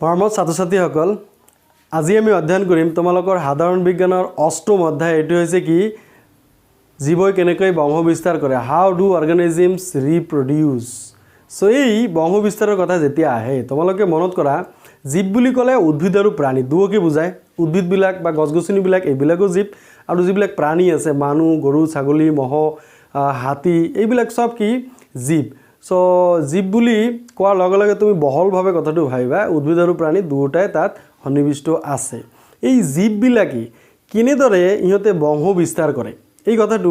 মৰমৰ ছাত্ৰ-ছাত্ৰীসকল, আজি আমি অধ্যয়ন কৰিম তোমালোকৰ সাধাৰণ বিজ্ঞানৰ অষ্টম অধ্যায়। এইটো হৈছে কি জীৱই কেনেকৈ বংশ বিস্তাৰ কৰে, হাউ ডু অৰ্গানিজমছ ৰিপ্ৰডিউচ। সো এই বংশ বিস্তাৰৰ কথা যেতিয়া আহে তোমালোকে মনত কৰা, জীৱ বুলি ক'লে উদ্ভিদ আৰু প্ৰাণী দুয়োকে বুজায়। উদ্ভিদবিলাক বা গছ-গছনিবিলাক এইবিলাকো জীৱ, আৰু যিবিলাক প্ৰাণী আছে মানুহ, গৰু, ছাগলী, ম'হ, হাতী, এইবিলাক সব কি জীৱ। সো জীৱ বুলি কোৱাৰ লগে লগে তুমি বহলভাৱে কথাটো ভাবিবা উদ্ভিদ আৰু প্ৰাণী দুয়োটাই তাত সন্নিৱিষ্ট আছে। এই জীৱবিলাকে কেনেদৰে ইহঁতে বংশ বিস্তাৰ কৰে এই কথাটো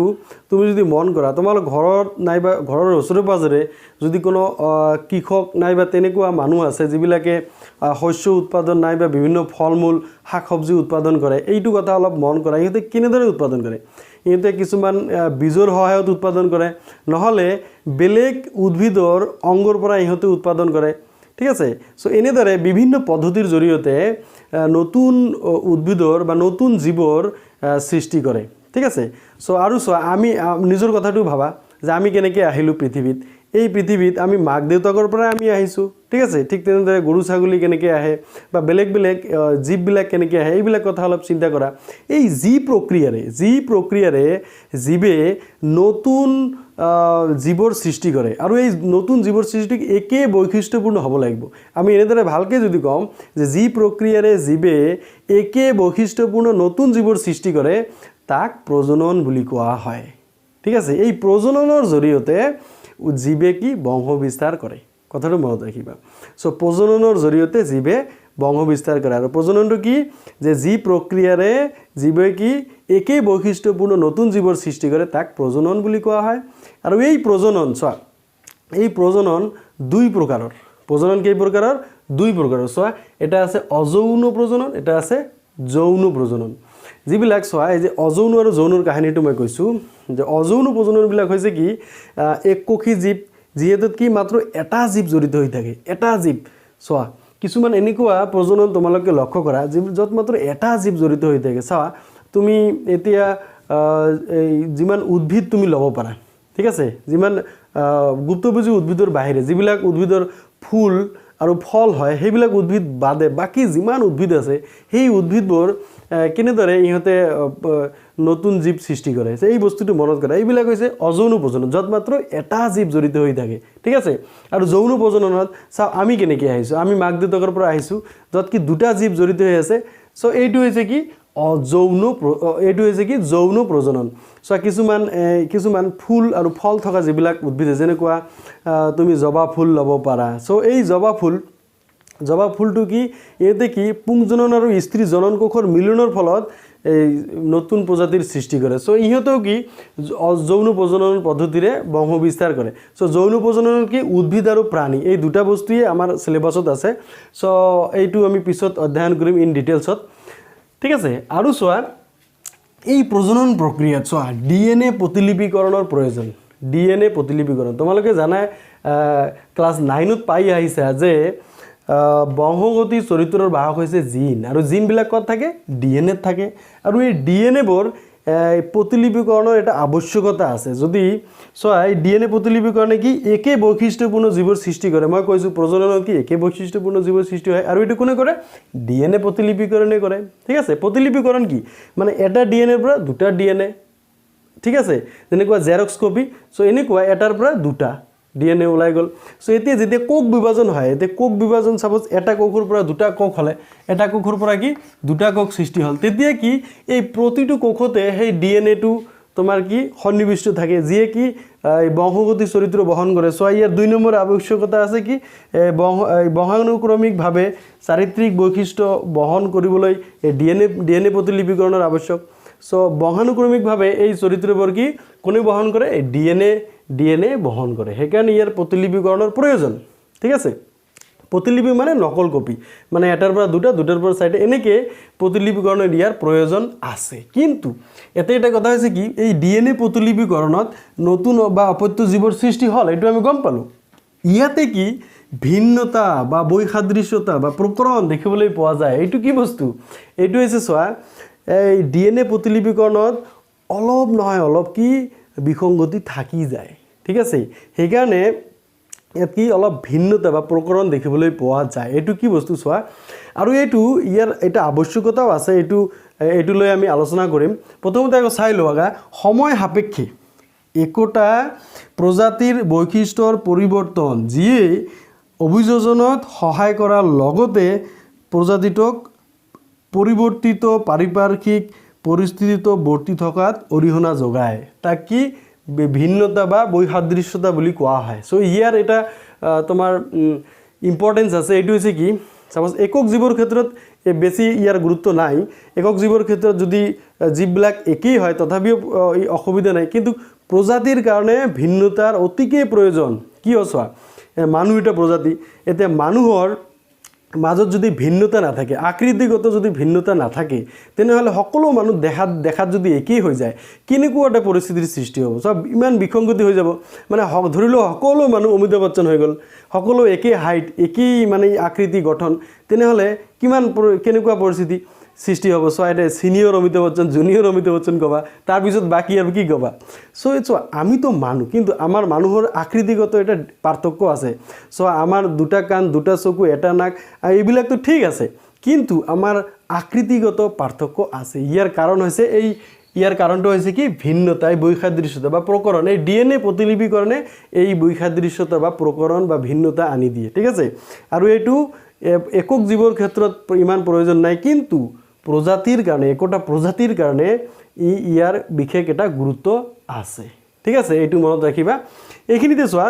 তুমি যদি মন কৰা, তোমালোক ঘৰত নাইবা ঘৰৰ ওচৰে পাজৰে যদি কোনো কৃষক নাইবা তেনেকুৱা মানুহ আছে যিবিলাকে শস্য উৎপাদন নাইবা বিভিন্ন ফল মূল শাক চব্জি উৎপাদন কৰে, এইটো কথা অলপ মন কৰা। ইহঁতে কেনেদৰে উৎপাদন কৰে? ইহঁতে কিছুমান বীজৰ সহায়ত উৎপাদন কৰে, নহ'লে বেলেগ উদ্ভিদৰ অংগৰ পৰা ইহঁতে উৎপাদন কৰে। ঠিক আছে। সো এনেদৰে বিভিন্ন পদ্ধতিৰ জৰিয়তে নতুন উদ্ভিদৰ বা নতুন জীৱৰ সৃষ্টি কৰে। ঠিক আছে। সো আৰু চোৱা, আমি নিজৰ কথাটো ভাবা যে আমি কেনেকৈ আহিলোঁ পৃথিৱীত। এই পৃথিৱীত আমি মাক দেউতাকৰ পৰাই আমি আহিছোঁ। ঠিক আছে। ঠিক তেনেদৰে গৰু ছাগলী কেনেকৈ আহে বা বেলেগ বেলেগ জীৱবিলাক কেনেকৈ আহে, এইবিলাক কথা অলপ চিন্তা কৰা। এই যি প্ৰক্ৰিয়াৰে জীৱে নতুন জীৱৰ সৃষ্টি কৰে, আৰু এই নতুন জীৱৰ সৃষ্টি একে বৈশিষ্ট্যপূৰ্ণ হ'ব লাগিব। আমি এনেদৰে ভালকৈ যদি কওঁ যে যি প্ৰক্ৰিয়াৰে জীৱে একে বৈশিষ্ট্যপূৰ্ণ নতুন জীৱৰ সৃষ্টি কৰে তাক প্ৰজনন বুলি কোৱা হয়। ঠিক আছে। এই প্ৰজননৰ জৰিয়তে জীৱে কি বংশ বিস্তাৰ কৰে, কথাটো মনত ৰাখিবা। সো প্ৰজননৰ জৰিয়তে জীৱে বংশ বিস্তাৰ কৰে। আৰু প্ৰজননটো কি, যে যি প্ৰক্ৰিয়াৰে জীৱে কি একে বৈশিষ্ট্যপূৰ্ণ নতুন জীৱৰ সৃষ্টি কৰে তাক প্ৰজনন বুলি কোৱা হয়। আৰু এই প্ৰজনন চোৱা, এই প্ৰজনন দুই প্ৰকাৰৰ। প্ৰজনন কেই প্ৰকাৰৰ? দুই প্ৰকাৰৰ। চোৱা, এটা আছে অযৌন প্ৰজনন, এটা আছে যৌন প্ৰজনন। যিবিলাক চোৱা, এই যে অযৌন আৰু যৌনৰ কাহিনীটো মই কৈছোঁ, যে অযৌন প্ৰজননবিলাক হৈছে কি এককোষী জীৱ, যিহেতু কি মাত্ৰ এটা জীৱ জড়িত হৈ থাকে, এটা জীৱ। চোৱা, কিছুমান এনেকুৱা প্ৰজনন তোমালোকে লক্ষ্য কৰা য'ত মাত্ৰ এটা জীৱ জড়িত হৈ থাকে। চাৱা, তুমি এতিয়া এই যিমান উদ্ভিদ তুমি ল'ব পাৰা, ঠিক আছে, যিমান গুপ্তভোজী উদ্ভিদৰ বাহিৰে যিবিলাক উদ্ভিদৰ ফুল আৰু ফল হয়, সেইবিলাক উদ্ভিদ বাদে বাকী যিমান উদ্ভিদ আছে সেই উদ্ভিদবোৰ কেনেদৰে ইহঁতে নতুন জীৱ সৃষ্টি কৰে, এই বস্তুটো মনত কৰা। এইবিলাক হৈছে অযৌন প্ৰজনন, য'ত মাত্ৰ এটা জীৱ জড়িত হৈ থাকে। ঠিক আছে। আৰু যৌন প্ৰজননত চাওঁ আমি কেনেকৈ আহিছোঁ, আমি মাক দেউতাকৰ পৰা আহিছোঁ, য'ত কি দুটা জীৱ জড়িত হৈ আছে। চ' এইটো হৈছে কি এইটো হৈছে কি যৌন প্ৰজনন। চ' কিছুমান ফুল আৰু ফল থকা যিবিলাক উদ্ভিদ, যেনেকুৱা তুমি জবা ফুল ল'ব পাৰা। চ' এই জবা ফুলটো কি, ইয়াতে কি পুংজনন আৰু স্ত্ৰী জনন কোষৰ মিলনৰ ফলত এই নতুন প্ৰজাতিৰ সৃষ্টি কৰে। চ' ইহঁতেও কি যৌন প্ৰজনন পদ্ধতিৰে বংশ বিস্তাৰ কৰে। চ' যৌন প্ৰজনন কি উদ্ভিদ আৰু প্ৰাণী এই দুটা বস্তুৱে আমাৰ চিলেবাছত আছে। চ' এইটো আমি পিছত অধ্যয়ন কৰিম ইন ডিটেইলছত। ঠিক আছে। আৰু চোৱা, এই প্ৰজনন প্ৰক্ৰিয়াত চোৱা DNA প্ৰতিলিপিকৰণৰ প্ৰয়োজন। DNA প্ৰতিলিপিকৰণ তোমালোকে জানাই, ক্লাছ 9ত পাই আহিছা যে বংশগতি চৰিত্ৰৰ বাহক হৈছে জিন, আৰু জিনবিলাক ক'ত থাকে? DNA-ত থাকে। আৰু এই DNA-বোৰ প্ৰতিলিপিকৰণৰ এটা আৱশ্যকতা আছে। যদি চোৱা, এই DNA প্ৰতিলিপিকৰণে কি একে বৈশিষ্ট্যপূৰ্ণ জীৱৰ সৃষ্টি কৰে। মই কৈছোঁ প্ৰজননত কি একে বৈশিষ্ট্যপূৰ্ণ জীৱৰ সৃষ্টি হয়, আৰু এইটো কোনে কৰে? DNA প্ৰতিলিপিকৰণে কৰে। ঠিক আছে। প্ৰতিলিপিকৰণ কি মানে এটা DNA-ৰ পৰা দুটা DNA। ঠিক আছে। যেনেকুৱা জেৰক্স কপি। চ' এনেকুৱা এটাৰ পৰা দুটা DNA ওলাই গ'ল। চ' এতিয়া যেতিয়া কোষ বিভাজন হয়, এতিয়া কোষ বিভাজন চাপ'জ এটা কোষৰ পৰা দুটা কোষ হ'লে, এটা কোষৰ পৰা কি দুটা কোষ সৃষ্টি হ'ল, তেতিয়া কি এই প্ৰতিটো কোষতে সেই DNA-টো তোমাৰ কি সন্নিৱিষ্ট থাকে, যিয়ে কি বংশগতি চৰিত্ৰ বহন কৰে। চ' ইয়াৰ 2 নম্বৰ আৱশ্যকতা আছে কি বংশানুক্ৰমিকভাৱে চাৰিত্ৰিক বৈশিষ্ট্য বহন কৰিবলৈ DNA প্ৰতিলিপিকৰণৰ আৱশ্যক। চ' বংশানুক্ৰমিকভাৱে এই চৰিত্ৰবোৰ কি কোনে বহন কৰে? DNA বহন কৰে। সেইকাৰণে ইয়াৰ প্ৰতিলিপিকৰণৰ প্ৰয়োজন। ঠিক আছে। প্ৰতিলিপি মানে নকল কপি, মানে এটাৰ পৰা দুটা, দুটাৰ পৰা চাৰিটা, এনেকৈ প্ৰতিলিপিকৰণৰ ইয়াৰ প্ৰয়োজন আছে। কিন্তু এটা কথা হৈছে কি এই DNA প্ৰতিলিপিকৰণত নতুন বা অপত্য জীৱৰ সৃষ্টি হ'ল, এইটো আমি গম পালোঁ। ইয়াতে কি ভিন্নতা বা বৈসাদৃশ্যতা বা প্ৰকৰণ দেখিবলৈ পোৱা যায়। এইটো কি বস্তু? এইটো হৈছে চোৱা, এই DNA প্ৰতিলিপিকৰণত অলপ নহয় অলপ কি বিসংগতি থাকি যায়। ঠিক আছে। সেইকাৰণে ইয়াত কি অলপ ভিন্নতা বা প্ৰকৰণ দেখিবলৈ পোৱা যায় এইটো কি বস্তু চোৱা আৰু এইটো ইয়াৰ এটা আৱশ্যকতাও আছে এইটো লৈ আমি আলোচনা কৰিম প্ৰথমতে আকৌ চাই লোৱা সময় সাপেক্ষে একোটা প্ৰজাতিৰ বৈশিষ্ট্যৰ পৰিৱৰ্তন যিয়ে অভিযোজনত সহায় কৰাৰ লগতে প্ৰজাতিটোক পৰিৱৰ্তিত পাৰিপাৰ্শ্বিক পৰিস্থিতিত বৰ্তি থকাত অৰিহণা যোগায় তাক কি ভিন্নতা বা বৈসাদৃশ্যতা বুলি কোৱা হয় সো ইয়াৰ এটা তোমাৰ ইম্পৰ্টেন্স আছে এইটো হৈছে কি সাপোজ একক জীৱৰ ক্ষেত্ৰত বেছি ইয়াৰ গুৰুত্ব নাই একক জীৱৰ ক্ষেত্ৰত যদি জীৱবিলাক একেই হয় তথাপিও অসুবিধা নাই কিন্তু প্ৰজাতিৰ কাৰণে ভিন্নতাৰ অতিকে প্ৰয়োজন কি হছোৱা মানুহ এটা প্ৰজাতি এতিয়া মানুহৰ মাজত যদি ভিন্নতা না থাকে আকৃতিগত যদি ভিন্নতা না থাকে তেনেহলে সকলো মানুহ দেখাত যদি একেই হৈ যায় কিনেকুৱা এটা পৰিস্থিতিৰ সৃষ্টি হ'ব সব ইমান বিসংগতি হৈ যাব মানে ধৰিলো সকলো মানুহ অমিতাভ বচ্চন হৈ গ'ল সকলো একেই হাইট একেই মানে আকৃতি গঠন তেনেহলে কিমান কেনেকুৱা পৰিস্থিতি সৃষ্টি হ'ব সো এটা সিনিয়ৰ অমিতাভ বচ্চন জুনিয়ৰ অমিতাভ বচ্চন কবা তাৰ পিছত বাকি আৰু কি কবা সো আমি তো মানুহ কিন্তু আমাৰ মানুহৰ আকৃতিগত এটা পাৰ্থক্য আছে সো আমাৰ দুটা কাণ দুটা চকু এটা নাক এইবিলাক তো ঠিক আছে কিন্তু আমাৰ আকৃতিগত পাৰ্থক্য আছে ইয়াৰ কাৰণ হৈছে ইয়াৰ কাৰণটো হৈছে কি ভিন্নতা বৈসাদৃশ্যতা বা প্ৰকৰণ এই ডিএনএ প্ৰতিলিপিকৰণে এই বৈসাদৃশ্যতা বা প্ৰকৰণ বা ভিন্নতা আনি দিয়ে ঠিক আছে আৰু এইটো একক জীৱৰ ক্ষেত্ৰত ইমান প্ৰয়োজন নাই কিন্তু প্ৰজাতিৰ কাৰণে একোটা প্ৰজাতিৰ কাৰণে ইয়াৰ বিশেষ এটা গুৰুত্ব আছে ঠিক আছে এইটো মনত ৰাখিবা এইখিনিতে চোৱা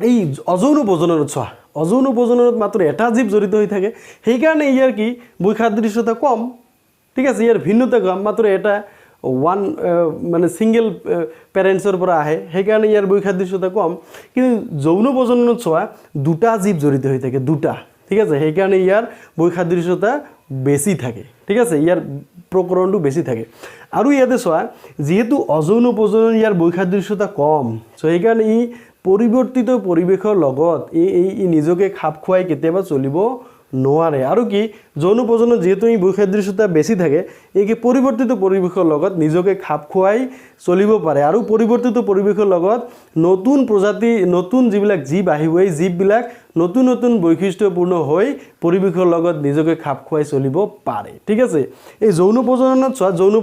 এই অযৌন প্ৰজননত চোৱা অযৌন প্ৰজননত মাত্ৰ এটা জীৱ জড়িত হৈ থাকে সেই কাৰণে ইয়াৰ কি বৈসাদৃশ্যতা কম ঠিক আছে ইয়াৰ ভিন্নতা কম মাত্ৰ এটা ওয়ান মানে সিঙ্গেল প্যাৰেন্টসৰ পৰা আহে সেই কাৰণে ইয়াৰ বৈসাদৃশ্যতা কম কিন্তু যৌন প্ৰজননত চোৱা দুটা জীৱ জড়িত হৈ থাকে দুটা ঠিক আছে সেই কাৰণে ইয়াৰ বৈসাদৃশ্যতা বেছি থাকে ঠিক আছে ইয়াৰ প্ৰকৰণটো বেছি থাকে আৰু ইয়াতে চোৱা যেহেতু অযৌন প্ৰজনন ইয়াৰ বৈসাদৃশ্যতা কম সো সেই কাৰণে পৰিৱৰ্তিত পৰিৱেশৰ লগত ই নিজকে খাপ খুৱাই কেতিয়াবা চলিব নোৱাৰে আৰু কি যৌন প্ৰজনন যেহেতু বৈসাদৃশ্যতা বেছি থাকে এই কি পৰিৱৰ্তিত পৰিৱেশৰ লগত নিজকে খাপ খুৱাই চলিব পাৰে আৰু পৰিৱৰ্তিত পৰিৱেশৰ লগত নতুন প্ৰজাতি নতুন যিবিলাক জীৱ আহিব এই জীৱবিলাক নতুন নতুন বৈশিষ্ট্যপূৰ্ণ হৈ পৰিৱেশৰ লগত নিজকে খাপ খুৱাই চলিব পাৰে ঠিক আছে এই যৌন প্ৰজননত চোৱা যৌন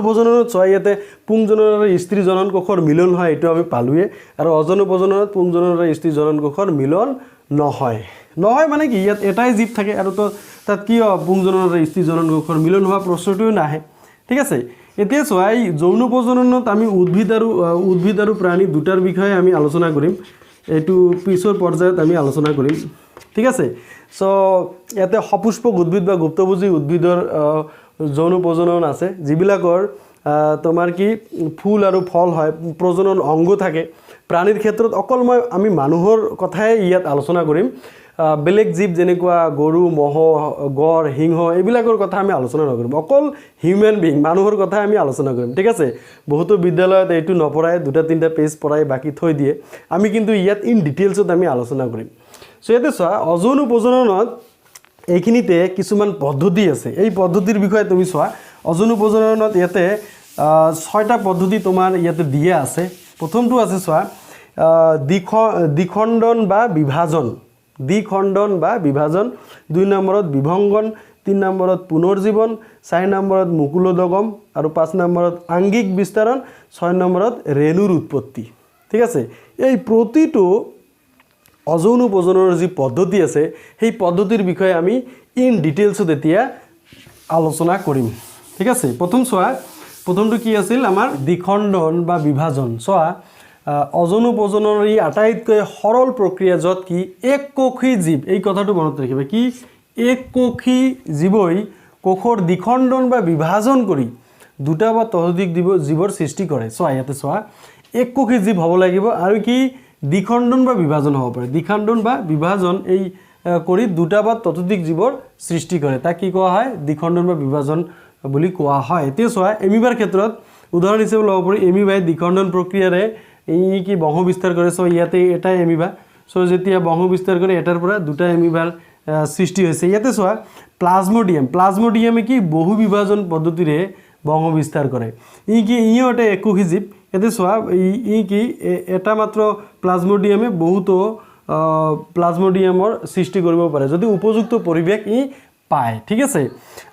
প্ৰজননত চোৱা ইয়াতে পুংজনন আৰু স্ত্ৰী জনন কোষৰ মিলন হয় এইটো আমি পালোৱে আৰু অযৌন প্ৰজননত পুংজনন আৰু স্ত্ৰী জনন কোষৰ মিলন নহয় মানে কি ইয়াত এটাই জীৱ থাকে আৰু তো তাত কি পুংজনন আৰু স্ত্ৰী জনন কোষৰ মিলন হোৱা প্ৰশ্নটোও নাহে ঠিক আছে এতিয়া চোৱা এই যৌন প্ৰজননত আমি উদ্ভিদ আৰু প্ৰাণী দুটাৰ বিষয়ে আমি আলোচনা কৰিম এইটো পিছৰ পৰ্যায়ত আমি আলোচনা কৰিম ঠিক আছে সো ইয়াতে সপুষ্পক উদ্ভিদ বা গুপ্তভোজী উদ্ভিদৰ যৌন প্ৰজনন আছে যিবিলাকৰ তোমাৰ কি ফুল আৰু ফল হয় প্ৰজনন অংগ থাকে প্ৰাণীৰ ক্ষেত্ৰত অকল আমি মানুহৰ কথাই ইয়াত আলোচনা কৰিম বেলেগ জীৱ যেনেকুৱা গৰু মহ গড় সিংহ এইবিলাকৰ কথা আমি আলোচনা নকৰিম অকল হিউম্যান বিং মানুহৰ কথা আমি আলোচনা কৰিম ঠিক আছে বহুতো বিদ্যালয়ত এইটো নপঢ়ায় দুটা তিনিটা পেজ পঢ়াই বাকি থৈ দিয়ে আমি কিন্তু ইয়াত ইন ডিটেইলছত আমি আলোচনা কৰিম সো ইয়াতে চোৱা অযৌন প্ৰজননত এইখিনিতে কিছুমান পদ্ধতি আছে এই পদ্ধতিৰ বিষয়ে তুমি চোৱা অযৌন প্ৰজননত ইয়াতে 6টা পদ্ধতি তোমাৰ ইয়াতে দিয়া আছে প্ৰথমটো আছে চোৱা দ্বিখণ্ডন বা বিভাজন 2 নম্বৰত বিভংগন 3 নম্বৰত পুনৰ্জীৱন 4 নম্বৰত মুকুলোদগম আৰু 5 নম্বৰত আংগিক বিস্তাৰণ 6 নম্বৰত ৰেণুৰ উৎপত্তি ঠিক আছে এই প্ৰতিটো অযৌন প্ৰজননৰ যি পদ্ধতি আছে সেই পদ্ধতিৰ বিষয়ে আমি ইন ডিটেইলছত এতিয়া আলোচনা কৰিম ঠিক আছে প্ৰথমটো কি আছিল আমাৰ দ্বিখণ্ডন বা বিভাজন চোৱা অযৌন প্ৰজননৰ এই আটাইতকৈ সৰল প্ৰক্ৰিয়া যত কি এককোষী জীৱ এই কথাটো মনত ৰাখিবা কি এককোষী জীৱই কোষৰ দ্বিখণ্ডন বা বিভাজন কৰি দুটা বা ততোধিক জীৱৰ সৃষ্টি কৰে চোৱা ইয়াতে চোৱা এককোষী জীৱ হ'ব লাগিব আৰু কি দ্বিখণ্ডন বা বিভাজন হ'ব পাৰে দ্বিখণ্ডন বা বিভাজন এই কৰি দুটা বা ততোধিক জীৱৰ সৃষ্টি কৰে তাক কি কোৱা হয় দ্বিখণ্ডন বা বিভাজন বুলি কোৱা হয় এতিয়া চোৱা এমিবাৰ ক্ষেত্ৰত উদাহৰণ হিচাপে ল'ব পাৰি এমিবাই দ্বিখণ্ডন প্ৰক্ৰিয়াৰে এই কি বংশ বিস্তাৰ কৰে সো ইয়াতে এটা এমিবা সো যেতিয়া বংশ বিস্তাৰ কৰে এটাৰ পৰা দুটা এমিবাৰ সৃষ্টি হৈছে ইয়াতে চোৱা প্লাজমোডিয়ামে কি বহু বিভাজন পদ্ধতিৰে বংশ বিস্তাৰ কৰে ই কি ইও এটা এককোষী জীৱ এতে চোৱা ই কি এটা মাত্ৰ প্লাজমোডিয়ামে বহুতো প্লাজমোডিয়ামৰ সৃষ্টি কৰিব পাৰে যদি উপযুক্ত পৰিৱেশ ই পায় ঠিক আছে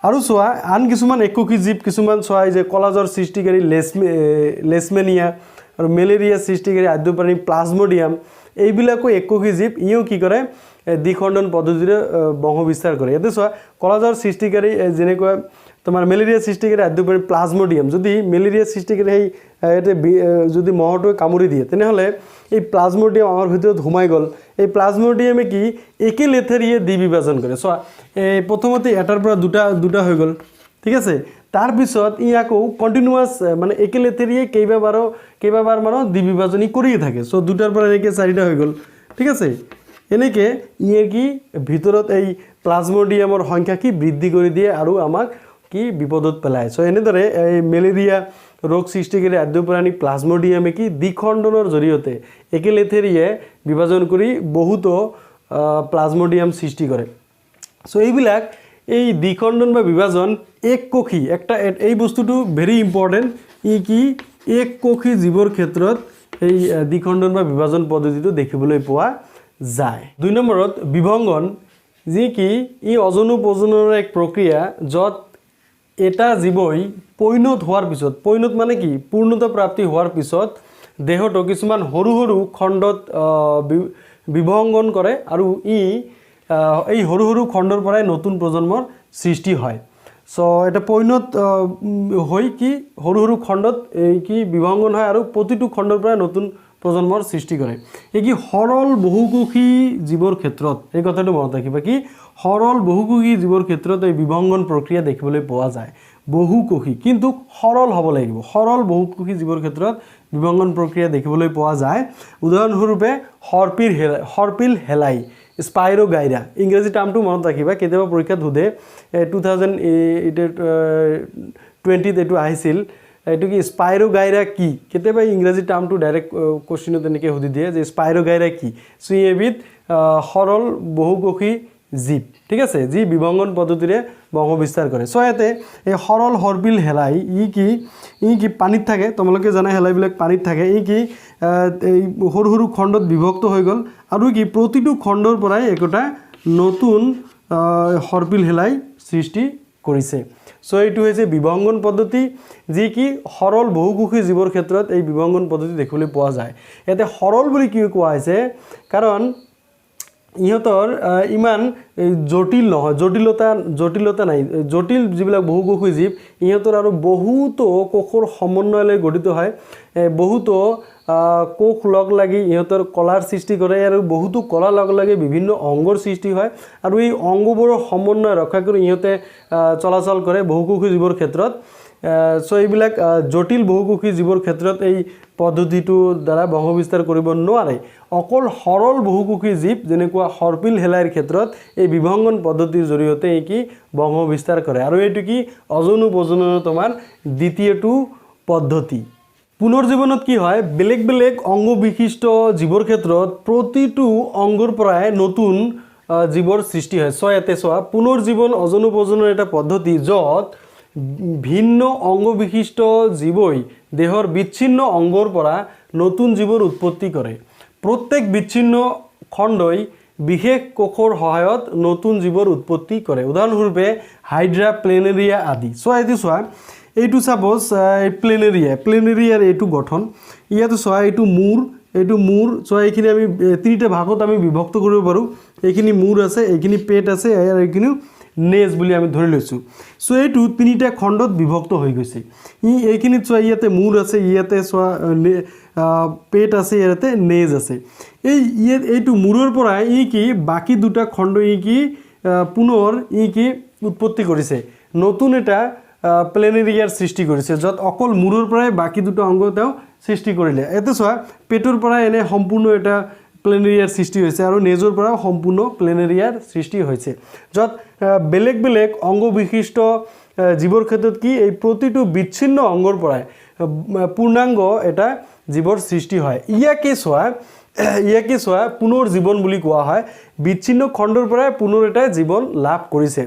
আৰু চোৱা আন কিছুমান এককী জীৱ কিছুমান চোৱা যে কলাজৰ সৃষ্টিকাৰী লেছমেনিয়া আৰু মেলেৰিয়া সৃষ্টিকাৰী আদ্যপ্ৰাণী প্লাজমোডিয়াম এইবিলাকো এককী জীৱ ইও কি কৰে দ্বিখণ্ডন পদ্ধতিৰে বংশ বিস্তাৰ কৰে এতে চোৱা কলাজৰ সৃষ্টিকাৰী যেনেকৈ তোমাৰ মেলেৰিয়া সৃষ্টিকাৰী আদ্যপ্ৰাণী প্লাজমোডিয়াম যদি মেলেৰিয়া সৃষ্টিকাৰী এই এতে যদি মহটোৱে কামুৰি দিয়ে তেনেহ'লে এই প্লাজমোডিয়াম আমাৰ ভিতৰত সোমাই গ'ল এই প্লাজমোডিয়ামে কি একে লেথেৰিয়ে দ্বিবিভাজন কৰে চোৱা প্ৰথমতে এটাৰ পৰা দুটা হৈ গ'ল ঠিক আছে তাৰপিছত ই আকৌ কণ্টিনিউৱাছ মানে একে লেথেৰিয়ে কেইবাবাৰ মানো দ্বিবিভাজনী কৰিয়ে থাকে চ' দুটাৰ পৰা এনেকৈ চাৰিটা হৈ গ'ল ঠিক আছে এনেকৈ ইয়ে কি ভিতৰত এই প্লাজমোডিয়ামৰ সংখ্যা কি বৃদ্ধি কৰি দিয়ে আৰু আমাক কি বিপদত পেলায় চ' এনেদৰে এই মেলেৰিয়া ৰোগ সৃষ্টিকাৰী আদ্যপ্ৰাণী প্লাজমোডিয়ামে কি দ্বিখণ্ডনৰ জৰিয়তে একে লেথেৰিয়ে বিভাজন কৰি বহুতো প্লাজমোডিয়াম সৃষ্টি কৰে চ' এইবিলাক এই দ্বিখণ্ডন বা বিভাজন এককোষী একটা এই বস্তুটো ভেৰি ইম্পৰ্টেণ্ট ই কি এককোষী জীৱৰ ক্ষেত্ৰত এই দ্বিখণ্ডন বা বিভাজন পদ্ধতিটো দেখিবলৈ পোৱা যায় 2 নম্বৰত বিভংগন যি কি ই অজনু প্ৰজননৰ এক প্ৰক্ৰিয়া য'ত এটা জীৱই পৰিণত হোৱাৰ পিছত পৰিণত মানে কি পূৰ্ণতা প্ৰাপ্তি হোৱাৰ পিছত দেহটো কিছুমান সৰু সৰু খণ্ডত বিভংগন কৰে আৰু এই সৰু সৰু খণ্ডৰ পৰাই নতুন প্ৰজন্মৰ সৃষ্টি হয় চ' এটা পৰিণত হৈ কি সৰু সৰু খণ্ডত এই কি বিভংগন হয় আৰু প্ৰতিটো খণ্ডৰ পৰা নতুন প্ৰজন্মৰ সৃষ্টি কৰে এই কি সৰল বহুকোষী জীৱৰ ক্ষেত্ৰত এই কথাটো মনত ৰাখিবা কি সৰল বহুকোষী জীৱৰ ক্ষেত্ৰত এই বিভংগন প্ৰক্ৰিয়া দেখিবলৈ পোৱা যায় বহুকোষী কিন্তু সৰল হ'ব লাগিব সৰল বহুকোষী জীৱৰ ক্ষেত্ৰত বিভংগন প্ৰক্ৰিয়া দেখিবলৈ পোৱা যায় উদাহৰণস্বৰূপে হৰ্পিল হেলাই স্পাইৰোগাইৰা ইংৰাজী টাৰ্মটো মনত ৰাখিবা কেতিয়াবা পৰীক্ষাত সোধে 2020 এইটো আহিছিল এইটো কি স্পাইৰোগাইৰা কি কেতিয়াবা ইংৰাজী টাৰ্মটো ডাইৰেক্ট কোশ্চিনত এনেকৈ সুধি দিয়ে যে স্পাইৰোগাইৰা কি চ' ই এবিধ সৰল বহুকোষী জীৱ ঠিক আছে যি বিভংগন পদ্ধতিৰে বংশ বিস্তাৰ কৰে চ' ইয়াতে এই সৰল হৰ্পিল হেলাই ই কি পানীত থাকে তোমালোকে জানা হেলাইবিলাক পানীত থাকে ই কি এই সৰু সৰু খণ্ডত বিভক্ত হৈ গ'ল আৰু কি প্ৰতিটো খণ্ডৰ পৰাই একোটা নতুন হৰ্পিল হেলাই সৃষ্টি কৰিছে চ' এইটো হৈছে বিভংগন পদ্ধতি যি কি সৰল বহুকোষী জীৱৰ ক্ষেত্ৰত এই বিভংগন পদ্ধতি দেখিবলৈ পোৱা যায় ইয়াতে সৰল বুলি কি কোৱা হৈছে কাৰণ ইহঁতৰ ইমান জটিল নহয় জটিলতা নাই জটিল যিবিলাক বহুকোষী জীৱ ইহঁতৰ আৰু বহুতো কোষৰ সমন্বয়লৈ গঠিত হয় বহুতো কোষ লগ লাগি ইহঁতৰ কলাৰ সৃষ্টি কৰে আৰু বহুতো কলা লগ লাগি বিভিন্ন অংগৰ সৃষ্টি হয় আৰু এই অংগবোৰৰ সমন্বয় ৰক্ষা কৰি ইহঁতে চলাচল কৰে বহুকোষী জীৱৰ ক্ষেত্ৰত চ' এইবিলাক জটিল বহুকোষী জীৱৰ ক্ষেত্ৰত এই পদ্ধতিটোৰ দ্বাৰা বংশ বিস্তাৰ কৰিব নোৱাৰে অকল সৰল বহুকোষী জীৱ যেনেকুৱা হৰ্পিল হেলাইৰ ক্ষেত্ৰত এই বিভংগন পদ্ধতিৰ জৰিয়তে এই কি বংশ বিস্তাৰ কৰে আৰু এইটো কি অজনু প্ৰজননৰ তোমাৰ দ্বিতীয়টো পদ্ধতি পুনৰ্জীৱনত কি হয় বেলেগ বেলেগ অংগ বিশিষ্ট জীৱৰ ক্ষেত্ৰত প্ৰতিটো অংগৰ পৰাই নতুন জীৱৰ সৃষ্টি হয় চ' ইয়াতে চোৱা পুনৰ্জীৱন অজনু প্ৰজননৰ এটা পদ্ধতি য'ত ভিন্ন অংগ বিশিষ্ট জীৱই দেহৰ বিচ্ছিন্ন অংগৰ পৰা নতুন জীৱৰ উৎপত্তি কৰে প্ৰত্যেক বিচ্ছিন্ন খণ্ডই বিশেষ কোষৰ সহায়ত নতুন জীৱৰ উৎপত্তি কৰে উদাহৰণস্বৰূপে হাইড্ৰা প্লেনেৰিয়া আদি চ' এইটো চোৱা এইটো সাপোজ প্লেনেৰিয়াৰ এইটো গঠন ইয়াতে চোৱা এইটো মূৰ চ' এইখিনি আমি তিনিটা ভাগত আমি বিভক্ত কৰিব পাৰোঁ এইখিনি মূৰ আছে এইখিনি পেট আছে আৰু এইখিনি নেজ বুলি আমি ধৰি লৈছোঁ চ' এইটো তিনিটা খণ্ডত বিভক্ত হৈ গৈছে এইখিনিত চোৱা ইয়াতে মূৰ আছে ইয়াতে চোৱা পেট আছে ইয়াতে নেজ আছে এইটো মূৰৰ পৰা কি বাকী দুটা খণ্ড কি পুনৰ কি উৎপত্তি কৰিছে নতুন এটা প্লেনেৰিয়াৰ সৃষ্টি কৰিছে য'ত অকল মূৰৰ পৰাই বাকী দুটা অংগ তেওঁ সৃষ্টি কৰিলে এতে চোৱা পেটৰ পৰা এনে সম্পূৰ্ণ এটা প্লেনেৰিয়াৰ সৃষ্টি হৈছে আৰু নেজৰ পৰা সম্পূৰ্ণ প্লেনেৰিয়াৰ সৃষ্টি হৈছে য'ত বেলেগ বেলেগ অংগ বিশিষ্ট জীৱৰ ক্ষেত্ৰত কি এই প্ৰতিটো বিচ্ছিন্ন অংগৰ পৰাই পূৰ্ণাংগ এটা জীৱৰ সৃষ্টি হয় ইয়াকে চোৱা পুনৰ জীৱন বুলি কোৱা হয় বিচ্ছিন্ন খণ্ডৰ পৰাই পুনৰ এটা জীৱন লাভ কৰিছে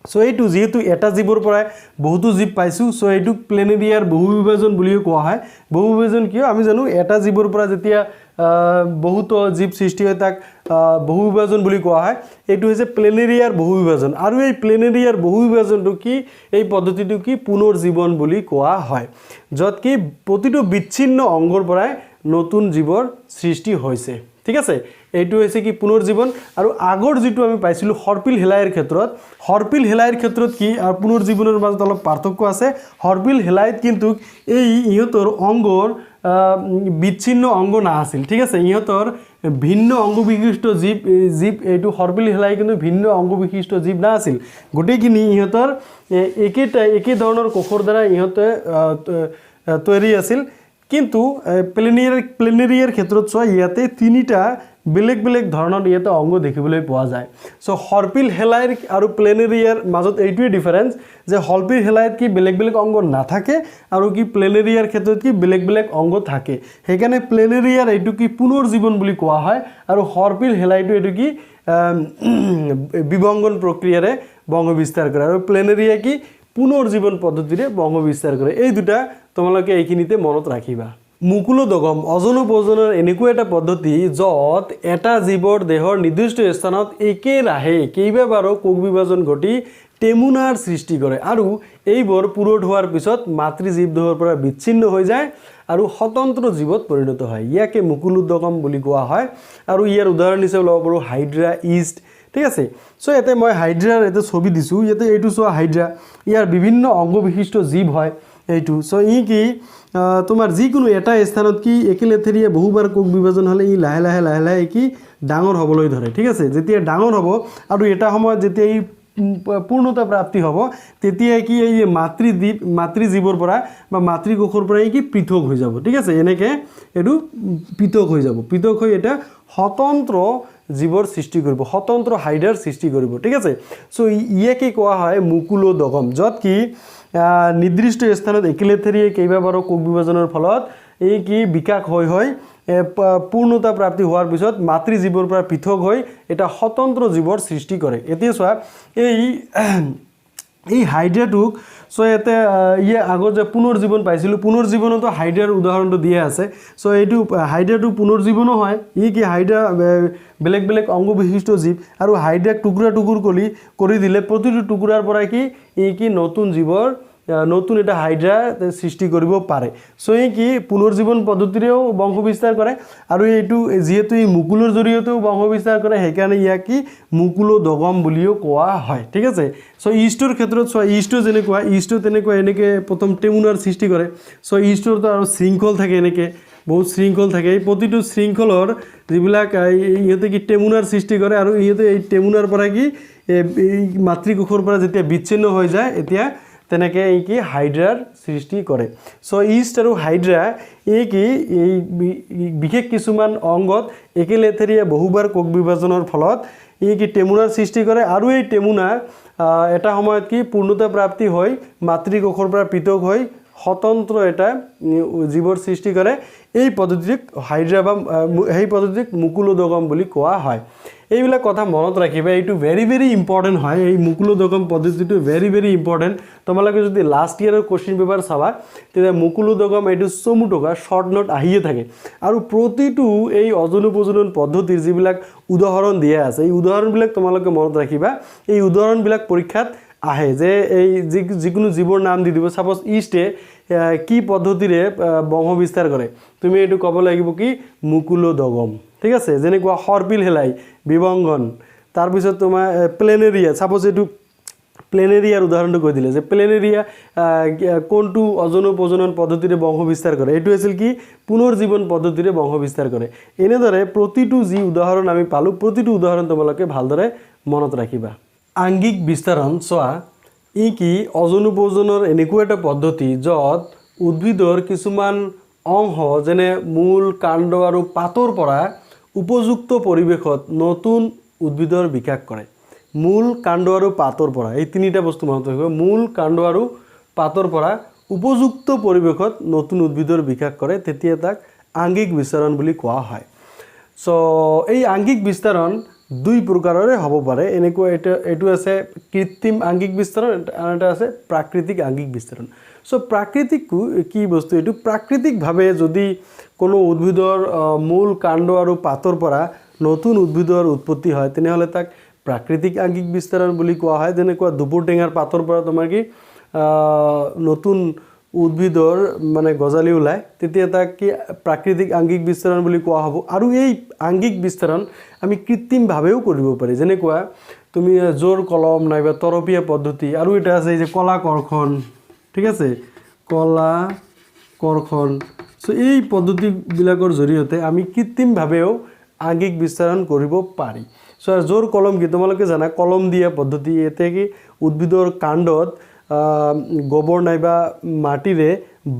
সো এইটো যেহেতু এটা জীৱৰ পৰাই বহুতো জীৱ পাইছোঁ সো এইটো প্লেনেৰিয়াৰ বহু বিভাজন বুলিও কোৱা হয় বহু বিভাজন কিয় আমি জানো এটা জীৱৰ পৰা যেতিয়া বহুত জীৱ সৃষ্টি হয় তাক বহু বিভাজন বুলি কোৱা হয় এইটো হৈছে প্লেনেৰিয়াৰ বহু বিভাজন আৰু এই প্লেনেৰিয়াৰ বহু বিভাজনটো কি এই পদ্ধতিটো কি পুনৰ্জীৱন বুলি কোৱা হয় য'ত কি প্ৰতিটো বিচ্ছিন্ন অংগৰ পৰাই নতুন জীৱৰ সৃষ্টি হৈছে ঠিক আছে এইটো হৈছে কি পুনৰ্জীৱন আৰু আগৰ যেটো আমি পাইছিলো হৰপিল হেলাইৰ ক্ষেত্ৰত কি আৰু পুনৰ্জীৱনৰ মাজত অলপ পাৰ্থক্য আছে হৰপিল হেলাইত কিন্তু এই ইহতৰ অংগৰ বিচ্ছিন্ন অংগ না আছিল ঠিক আছে ইহতৰ ভিন্ন অংগ বিশিষ্ট জীৱ এইটো হৰপিল হেলাই কিন্তু ভিন্ন অংগ বিশিষ্ট জীৱ না আছিল গোটেইখিনি ইহতৰ একে ধৰণৰ কোষৰ দ্বাৰা ইহতে তৈৰি আছিল কিন্তু প্লেনেৰিয়াৰ ক্ষেত্ৰত চোৱা ইয়াতে তিনিটা বেলেগ বেলেগ ধৰণৰ ইয়াতে অংগ দেখিবলৈ পোৱা যায় সো হৰপিল হেলাইৰ আৰু প্লেনেৰিয়াৰ মাজত এইটোৱে ডিফাৰেন্স যে হৰপিল হেলাইত কি বেলেগ বেলেগ অংগ নাথাকে আৰু কি প্লেনেৰিয়াৰ ক্ষেত্ৰত কি বেলেগ বেলেগ অংগ থাকে সেইকাৰণে প্লেনেৰিয়াৰ এইটো কি পুনৰ্জীৱন বুলি কোৱা হয় আৰু হৰপিল হেলাইটো এইটো কি বিভংগন প্ৰক্ৰিয়াৰে বংশ বিস্তাৰ কৰে আৰু প্লেনেৰিয়া কি পুনৰ্জীৱন পদ্ধতিৰে বংশ বিস্তাৰ কৰে এই দুটা তোমালোকে এইখিনিতে মনত ৰাখিবা মুকুলোদগম অজনু প্ৰজননৰ এনেকুৱা এটা পদ্ধতি য'ত এটা জীৱৰ দেহৰ নিৰ্দিষ্ট স্থানত একেৰাহে কেইবাবাৰো কোষ বিভাজন ঘটি টেমুনাৰ সৃষ্টি কৰে আৰু এইবোৰ পুৰঠ হোৱাৰ পিছত মাতৃ জীৱদেহৰ পৰা বিচ্ছিন্ন হৈ যায় আৰু স্বতন্ত্ৰ জীৱত পৰিণত হয় ইয়াকে মুকুলোদগম বুলি কোৱা হয় আৰু ইয়াৰ উদাহৰণ হিচাপে ল'ব পাৰোঁ হাইড্ৰা ইষ্ট ঠিক আছে সো ইয়াতে মই হাইড্ৰাৰ এটা ছবি দিছোঁ ইয়াতে এইটো চোৱা হাইড্ৰা ইয়াৰ বিভিন্ন অংগ বিশিষ্ট জীৱ হয় এইটো সো ই কি তোমাৰ যিকোনো এটা স্থানত কি একেলেথেৰিয়ে বহুবাৰ কোষ বিভাজন হ'লে ই লাহে লাহে কি ডাঙৰ হ'বলৈ ধৰে ঠিক আছে যেতিয়া ডাঙৰ হ'ব আৰু এটা সময়ত যেতিয়া ই পূৰ্ণতা প্ৰাপ্তি হ'ব তেতিয়া কি এই মাতৃ জীৱৰ পৰা বা মাতৃ কোষৰ পৰা কি পৃথক হৈ যাব ঠিক আছে এনেকৈ এইটো পৃথক হৈ যাব পৃথক হৈ এটা স্বতন্ত্ৰ জীৱৰ সৃষ্টি কৰিব স্বতন্ত্ৰ হাইড্ৰাৰ সৃষ্টি কৰিব ঠিক আছে সো ইয়াকে কোৱা হয় মুকুলোদগম য'ত কি নিৰ্দিষ্ট স্থানত একেলেথেৰিয়ে কেইবাবাৰো কোষ বিভাজনৰ ফলত এই কি বিকাশ হৈ পূৰ্ণতা প্ৰাপ্তি হোৱাৰ পিছত মাতৃ জীৱৰ পৰা পৃথক হৈ এটা স্বতন্ত্ৰ জীৱৰ সৃষ্টি কৰে এতিয়া চোৱা এই হাইড্ৰাটোক সো ইয়াতে ইয়ে আগত যে পুনৰ্জীৱন পাইছিলোঁ পুনৰ্জীৱনতো হাইড্ৰাৰ উদাহৰণটো দিয়া আছে সো এইটো হাইড্ৰাটো পুনৰ্জীৱনো হয় ই কি হাইড্ৰা বেলেগ বেলেগ অংগ বিশিষ্ট জীৱ আৰু হাইড্ৰাক টুকুৰা কৰি দিলে প্ৰতিটো টুকুৰাৰ পৰা কি ই কি নতুন জীৱৰ নতুন এটা হাইড্ৰা সৃষ্টি কৰিব পাৰে সো এই কি পুনৰ্জীৱন পদ্ধতিৰেও বংশ বিস্তাৰ কৰে আৰু এইটো যেহেতু এই মুকুলৰ জৰিয়তেও বংশ বিস্তাৰ কৰে সেইকাৰণে ইয়াক কি মুকুলোদগম বুলিও কোৱা হয় ঠিক আছে সো ইষ্টৰ ক্ষেত্ৰত চোৱা ইষ্ট তেনেকুৱা এনেকৈ প্ৰথম টেমুনাৰ সৃষ্টি কৰে সো ইষ্টৰতো আৰু শৃংখল থাকে এনেকৈ বহুত শৃংখল থাকে এই প্ৰতিটো শৃংখলৰ যিবিলাক ইহঁতে কি টেমুনাৰ সৃষ্টি কৰে আৰু ইহঁতে এই টেমুনাৰ পৰা কি এই মাতৃকোষৰ পৰা যেতিয়া বিচ্ছিন্ন হৈ যায় এতিয়া তেনেকৈ এই কি হাইড্ৰাৰ সৃষ্টি কৰে সো ইষ্ট আৰু হাইড্ৰা এই কি এই বিশেষ কিছুমান অংগত একেলেথেৰিয়ে বহুবাৰ কোষ বিভাজনৰ ফলত এই কি টেমুনাৰ সৃষ্টি কৰে আৰু এই টেমুনা এটা সময়ত কি পূৰ্ণতা প্ৰাপ্তি হৈ মাতৃকোষৰ পৰা পৃথক হৈ স্বতন্ত্ৰ এটা জীৱৰ সৃষ্টি কৰে এই পদ্ধতিক হাইড্ৰা বা সেই পদ্ধতিক মুকুলোদগম বুলি কোৱা হয় এইবিলাক কথা মনত ৰাখিবা এইটো ভেৰি ইম্পৰ্টেণ্ট হয় এই মুকুলোদগম পদ্ধতিটো ভেৰি ইম্পৰ্টেণ্ট তোমালোকে যদি লাষ্ট ইয়াৰৰ কোশ্চিন পেপাৰ চাবা তেতিয়া মুকুলোদগম এইটো চমুটকা শ্বৰ্ট নোট আহিয়ে থাকে আৰু প্ৰতিটো এই অজনু প্ৰজনন পদ্ধতিৰ যিবিলাক উদাহৰণ দিয়া আছে এই উদাহৰণবিলাক তোমালোকে মনত ৰাখিবা এই উদাহৰণবিলাক পৰীক্ষাত আহে যে এই যিকোনো জীৱৰ নাম দি দিব সাপোজ ইষ্টে কি পদ্ধতিৰে বংশ বিস্তাৰ কৰে তুমি এইটো ক'ব লাগিব কি মুকুলোদগম ঠিক আছে যেনেকুৱা হৰপিল হেলাই বিভংগন তাৰপিছত তোমাৰ প্লেনেৰিয়া সাপোজ এইটো প্লেনেৰিয়াৰ উদাহৰণটো কৈ দিলে যে প্লেনেৰিয়া কোনটো অজনু প্ৰজনন পদ্ধতিৰে বংশ বিস্তাৰ কৰে এইটো আছিল কি পুনৰ্জীৱন পদ্ধতিৰে বংশ বিস্তাৰ কৰে এনেদৰে প্ৰতিটো যি উদাহৰণ আমি পালোঁ প্ৰতিটো উদাহৰণ তোমালোকে ভালদৰে মনত ৰাখিবা আংগিক বিস্তাৰণ চোৱা ই কি অজনু প্ৰজননৰ এনেকুৱা এটা পদ্ধতি য'ত উদ্ভিদৰ কিছুমান অংশ যেনে মূল কাণ্ড আৰু পাতৰ পৰা উপযুক্ত পৰিৱেশত নতুন উদ্ভিদৰ বিকাশ কৰে মূল কাণ্ড আৰু পাতৰ পৰা এই তিনিটা বস্তু মনত ৰাখিবা মূল কাণ্ড আৰু পাতৰ পৰা উপযুক্ত পৰিৱেশত নতুন উদ্ভিদৰ বিকাশ কৰে তেতিয়া তাক আংগিক বিস্তাৰণ বুলি কোৱা হয় সো এই আংগিক বিস্তাৰণ দুই প্ৰকাৰৰে হ'ব পাৰে এনেকুৱা এইটো আছে কৃত্ৰিম আংগিক বিস্তাৰণ আৰু এটা আছে প্ৰাকৃতিক আংগিক বিস্তাৰণ সো প্ৰাকৃতিক কি বস্তু এইটো প্ৰাকৃতিকভাৱে যদি কোনো উদ্ভিদৰ মূল কাণ্ড আৰু পাতৰ পৰা নতুন উদ্ভিদৰ উৎপত্তি হয় তেনেহলে তাক প্ৰাকৃতিক আংগিক বিস্তাৰণ বুলি কোৱা হয় যেনেকুৱা দুপৰ টেঙাৰ পাতৰ পৰা তোমাৰ কি নতুন উদ্ভিদৰ মানে গজালি ওলায় তেতিয়া তাক কি প্ৰাকৃতিক আংগিক বিস্তাৰণ বুলি কোৱা হ'ব আৰু এই আংগিক বিস্তাৰণ আমি কৃত্ৰিমভাৱেও কৰিব পাৰি যেনেকুৱা তুমি জোৰ কলম নাইবা তৰপীয়া পদ্ধতি আৰু এটা আছে যে কলা কৰ্ষণ ঠিক আছে কলা কৰ্ষণ সো এই পদ্ধতিবিলাকৰ জৰিয়তে আমি কৃত্ৰিমভাৱেও আংগিক বিস্তাৰণ কৰিব পাৰি সো জোৰ কলম কি তোমালোকে জানা কলম দিয়া পদ্ধতি এতে কি উদ্ভিদৰ কাণ্ডত গোবৰ নাইবা মাটিৰে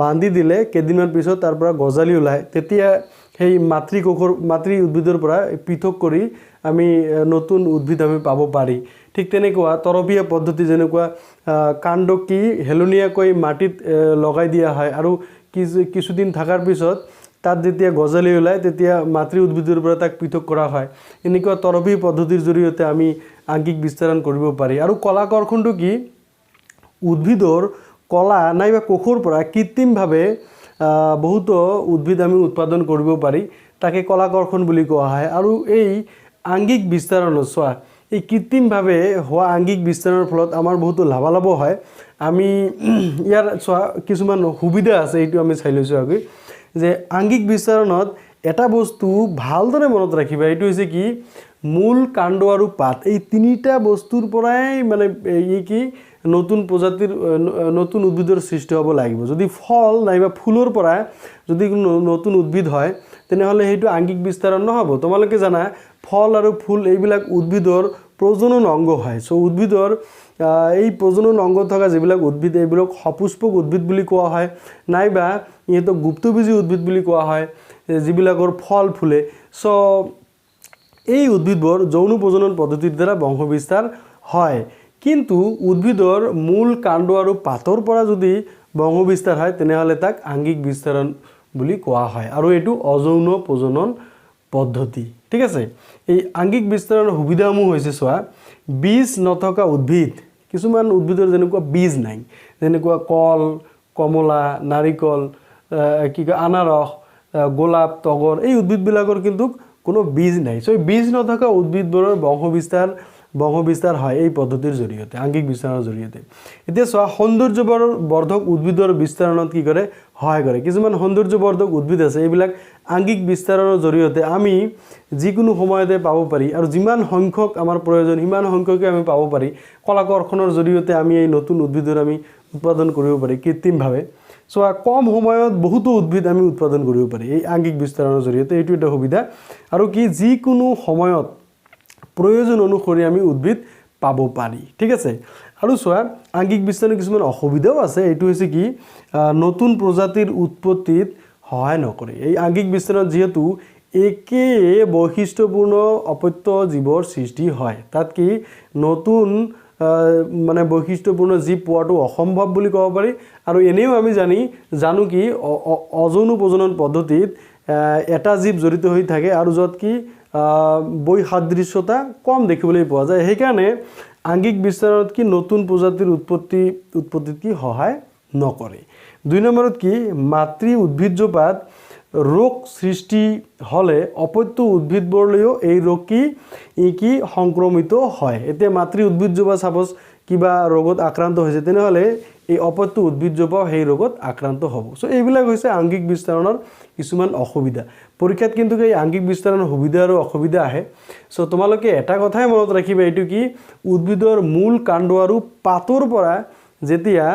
বান্ধি দিলে কেইদিনমান পিছত তাৰ পৰা গজালি ওলায় তেতিয়া সেই মাতৃ উদ্ভিদৰ পৰা পৃথক কৰি আমি নতুন উদ্ভিদ আমি পাব পাৰি ঠিক তেনেকুৱা তৰপীয়া পদ্ধতি যেনেকুৱা কাণ্ড কি হেলনীয়াকৈ মাটিত লগাই দিয়া হয় আৰু কিছুদিন থাকাৰ পিছত তাত যেতিয়া গজালি ওলায় তেতিয়া মাতৃ উদ্ভিদৰ পৰা তাক পৃথক কৰা হয় এনেকুৱা তৰপী পদ্ধতিৰ জৰিয়তে আমি আংগিক বিস্তাৰণ কৰিব পাৰি আৰু কলাকৰ্ষণটো কি উদ্ভিদৰ কলা নাইবা কোষৰ পৰা কৃত্ৰিমভাৱে বহুতো উদ্ভিদ আমি উৎপাদন কৰিব পাৰি তাকে কলাকৰ্ষণ বুলি কোৱা হয় আৰু এই আংগিক বিস্তাৰণ চোৱা এই কৃত্ৰিমভাৱে হোৱা আংগিক বিস্তাৰণৰ ফলত আমাৰ বহুতো লাভালাভ হয় আমি ইয়াৰ চোৱা কিছুমান সুবিধা আছে এইটো আমি চাই লৈছোঁ আগেই যে আংগিক বিস্তাৰণত এটা বস্তু ভালদৰে মনত ৰাখিবা এইটো হৈছে কি মূল কাণ্ড আৰু পাত এই তিনিটা বস্তুৰ পৰাই মানে এই কি নতুন প্ৰজাতিৰ নতুন উদ্ভিদৰ সৃষ্টি হ'ব লাগিব যদি ফল নাইবা ফুলৰ পৰা যদি নতুন উদ্ভিদ হয় তেনেহলে সেইটো আংগিক বিস্তাৰণ নহব তোমালোকে জানা ফল আৰু ফুল এইবিলাক উদ্ভিদৰ প্ৰজনন অংগ হয় সো উদ্ভিদৰ এই প্ৰজনন অংগ থকা যিবিলাক উদ্ভিদ এইবিলাক সপুষ্পক উদ্ভিদ বুলি কোৱা হয় নাইবা ইহঁতক গুপ্তবীজী উদ্ভিদ বুলি কোৱা হয় যিবিলাকৰ ফল ফুলে সো এই উদ্ভিদবোৰ যৌন প্ৰজনন পদ্ধতিৰ দ্বাৰা বংশবিস্তাৰ হয় কিন্তু উদ্ভিদৰ মূল কাণ্ড আৰু পাতৰ পৰা যদি বংশবিস্তাৰ হয় তেনেহলে তাক আংগিক বিস্তাৰণ বুলি কোৱা হয় আৰু এটো অযৌন প্ৰজনন পদ্ধতি ঠিক আছে এই আংগিক বিস্তাৰণৰ সুবিধাসমূহ হৈছে চোৱা বীজ নথকা উদ্ভিদ কিছুমান উদ্ভিদৰ যেনেকুৱা বীজ নাই যেনেকুৱা কল কমলা নাৰিকল কি আনাৰস গোলাপ তগৰ এই উদ্ভিদবিলাকৰ কিন্তু কোনো বীজ নাই সো বীজ নথকা উদ্ভিদবোৰৰ বংশবিস্তাৰ হয় এই পদ্ধতিৰ জৰিয়তে আংগিক বিস্তাৰণৰ জৰিয়তে এতিয়া চোৱা সৌন্দৰ্যবৰ্ধক উদ্ভিদৰ বিস্তাৰণত কি কৰে সহায় কৰে কিছুমান সৌন্দৰ্যবৰ্ধক উদ্ভিদ আছে এইবিলাক আংগিক বিস্তাৰণৰ জৰিয়তে আমি যিকোনো সময়তে পাব পাৰি আৰু যিমান সংখ্যক আমাৰ প্ৰয়োজন সিমান সংখ্যকে আমি পাব পাৰি কলাকৰ্ষণৰ জৰিয়তে আমি এই নতুন উদ্ভিদৰ আমি উৎপাদন কৰিব পাৰি কৃত্ৰিমভাৱে সো কম সময়ত বহুতো উদ্ভিদ আমি উৎপাদন কৰিব পাৰি এই আংগিক বিস্তাৰণৰ জৰিয়তে এইটো এটা সুবিধা আৰু কি যিকোনো সময়ত প্ৰয়োজন অনুসৰি আমি উদ্ভিদ পাব পাৰি ঠিক আছে আৰু চোৱা আংগিক বিস্তাৰণৰ কিছুমান অসুবিধাও আছে এইটো হৈছে কি নতুন প্ৰজাতিৰ উৎপত্তিত সহায় নকৰে এই আংগিক বিস্তাৰণত যেহেতু একে বৈশিষ্ট্যপূৰ্ণ অপত্য জীৱৰ সৃষ্টি হয় তাত কি নতুন মানে বৈশিষ্ট্যপূৰ্ণ জীৱ পোৱাটো অসম্ভৱ বুলি ক'ব পাৰি আৰু এনেও আমি জানো কি অযৌন প্ৰজনন পদ্ধতিত এটা জীৱ জড়িত হৈ থাকে আৰু যত কি বৈসাদৃশ্যতা কম দেখিবলৈ পোৱা যায় সেইকাৰণে আংগিক বিস্তাৰণত কি নতুন প্ৰজাতিৰ উৎপত্তিত কি সহায় নকৰে দুই নম্বৰত কি মাতৃ উদ্ভিজ্জপাত ৰোগ সৃষ্টি হলে অপত্য উদ্ভিদবোৰলৈও এই ৰোগ কি সংক্ৰমিত হয় এতিয়া মাতৃ উদ্ভিজ্জপা সাপোজ কিবা ৰোগত আক্ৰান্ত হৈছে তেনেহলে এই অপত্য উদ্ভিজ্জপাও সেই ৰোগত আক্ৰান্ত হ'ব সো এইবিলাক হৈছে আংগিক বিস্তাৰণৰ কিছুমান অসুবিধা পৰীক্ষাত কিন্তু এই আংগিক বিস্তাৰণৰ সুবিধা আৰু অসুবিধা আহে সো তোমালোকে এটা কথাই মনত ৰাখিবা এইটো কি উদ্ভিদৰ মূল কাণ্ড আৰু পাতৰ পৰা যেতিয়া